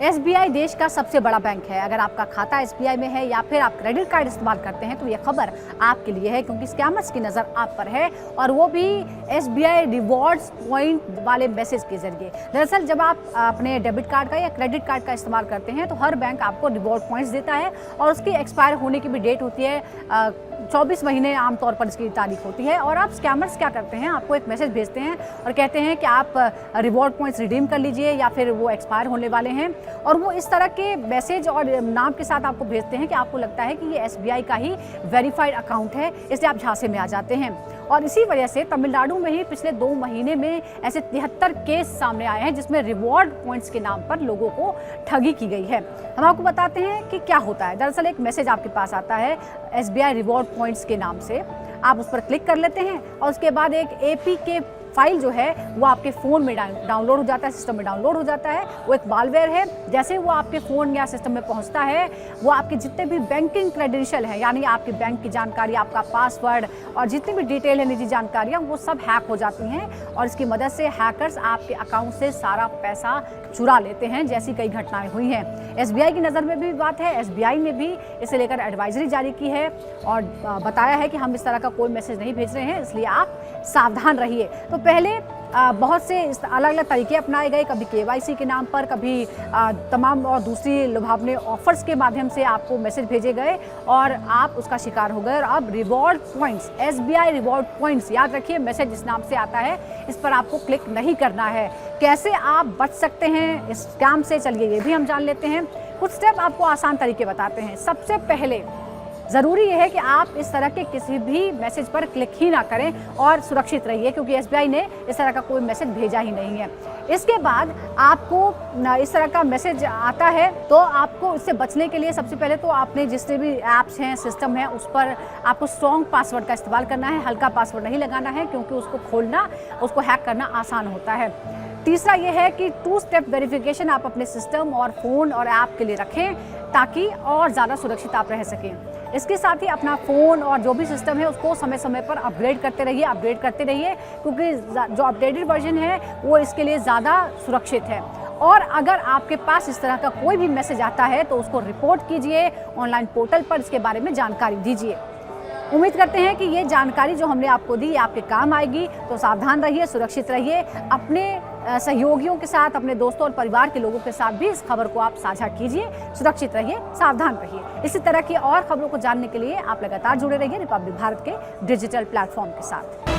SBI देश का सबसे बड़ा बैंक है। अगर आपका खाता एसबीआई में है या फिर आप क्रेडिट कार्ड इस्तेमाल करते हैं तो ये खबर आपके लिए है, क्योंकि स्कैमर्स की नज़र आप पर है, और वो भी एसबीआई रिवॉर्ड्स पॉइंट वाले मैसेज के जरिए। दरअसल जब आप अपने डेबिट कार्ड का या क्रेडिट कार्ड का इस्तेमाल करते हैं तो हर बैंक आपको रिवॉर्ड पॉइंट्स देता है, और उसकी एक्सपायर होने की भी डेट होती है 24 महीने आमतौर पर इसकी तारीख होती है। और आप स्कैमर्स क्या करते हैं, आपको एक मैसेज भेजते हैं और कहते हैं कि आप रिवॉर्ड पॉइंट्स रिडीम कर लीजिए या फिर वो एक्सपायर होने वाले हैं, और वो इस तरह के मैसेज और नाम के साथ आपको भेजते हैं कि आपको लगता है कि ये एसबीआई का ही वेरीफाइड अकाउंट है, इसलिए आप झांसे में आ जाते हैं। और इसी वजह से तमिलनाडु में ही पिछले 2 महीने में ऐसे 73 केस सामने आए हैं जिसमें रिवॉर्ड पॉइंट्स के नाम पर लोगों को ठगी की गई है। हम आपको बताते हैं कि क्या होता है। दरअसल एक मैसेज आपके पास आता है एसबीआई रिवॉर्ड पॉइंट्स के नाम से, आप उस पर क्लिक कर लेते हैं और उसके बाद एक एपीके फाइल जो है वो आपके फ़ोन में डाउनलोड हो जाता है, सिस्टम में डाउनलोड हो जाता है। वो एक मालवेयर है। जैसे वो आपके फ़ोन या सिस्टम में पहुंचता है, वो आपके जितने भी बैंकिंग क्रेडेंशियल हैं, यानी आपके बैंक की जानकारी, आपका पासवर्ड और जितनी भी डिटेल है, निजी जानकारियाँ, वो सब हैक हो जाती हैं, और इसकी मदद से हैकर्स आपके अकाउंट से सारा पैसा चुरा लेते हैं, जैसी कई घटनाएं हुई हैं। एसबीआई की नज़र में भी बात है, एसबीआई ने भी इसे लेकर एडवाइजरी जारी की है और बताया है कि हम इस तरह का कोई मैसेज नहीं भेज रहे हैं, इसलिए आप सावधान रहिए। तो पहले बहुत से अलग अलग तरीके अपनाए गए, कभी केवाईसी के नाम पर, कभी तमाम और दूसरी लुभावने ऑफर्स के माध्यम से आपको मैसेज भेजे गए और आप उसका शिकार हो गए। और अब reward points, SBI reward points, याद रखिए मैसेज जिस नाम से आता है इस पर आपको क्लिक नहीं करना है। कैसे आप बच सकते हैं इस स्कैम से, चलिए ये भी हम जान लेते हैं। कुछ स्टेप आपको आसान तरीके बताते हैं। सबसे पहले ज़रूरी यह है कि आप इस तरह के किसी भी मैसेज पर क्लिक ही ना करें और सुरक्षित रहिए, क्योंकि एसबीआई ने इस तरह का कोई मैसेज भेजा ही नहीं है। इसके बाद आपको इस तरह का मैसेज आता है तो आपको इससे बचने के लिए सबसे पहले तो आपने जितने भी ऐप्स हैं, सिस्टम है, उस पर आपको स्ट्रॉन्ग पासवर्ड का इस्तेमाल करना है। हल्का पासवर्ड नहीं लगाना है, क्योंकि उसको खोलना, उसको हैक करना आसान होता है। तीसरा यह है कि 2 स्टेप वेरिफिकेशन आप अपने सिस्टम और फ़ोन और ऐप के लिए रखें, ताकि और ज़्यादा सुरक्षित आप रह सकें। इसके साथ ही अपना फ़ोन और जो भी सिस्टम है उसको समय समय पर अपग्रेड करते रहिए, क्योंकि जो अपडेटेड वर्जन है वो इसके लिए ज़्यादा सुरक्षित है। और अगर आपके पास इस तरह का कोई भी मैसेज आता है तो उसको रिपोर्ट कीजिए, ऑनलाइन पोर्टल पर इसके बारे में जानकारी दीजिए। उम्मीद करते हैं कि ये जानकारी जो हमने आपको दी आपके काम आएगी। तो सावधान रहिए, सुरक्षित रहिए, अपने सहयोगियों के साथ, अपने दोस्तों और परिवार के लोगों के साथ भी इस खबर को आप साझा कीजिए। सुरक्षित रहिए, सावधान रहिए। इसी तरह की और खबरों को जानने के लिए आप लगातार जुड़े रहिए रिपब्लिक भारत के डिजिटल प्लेटफॉर्म के साथ।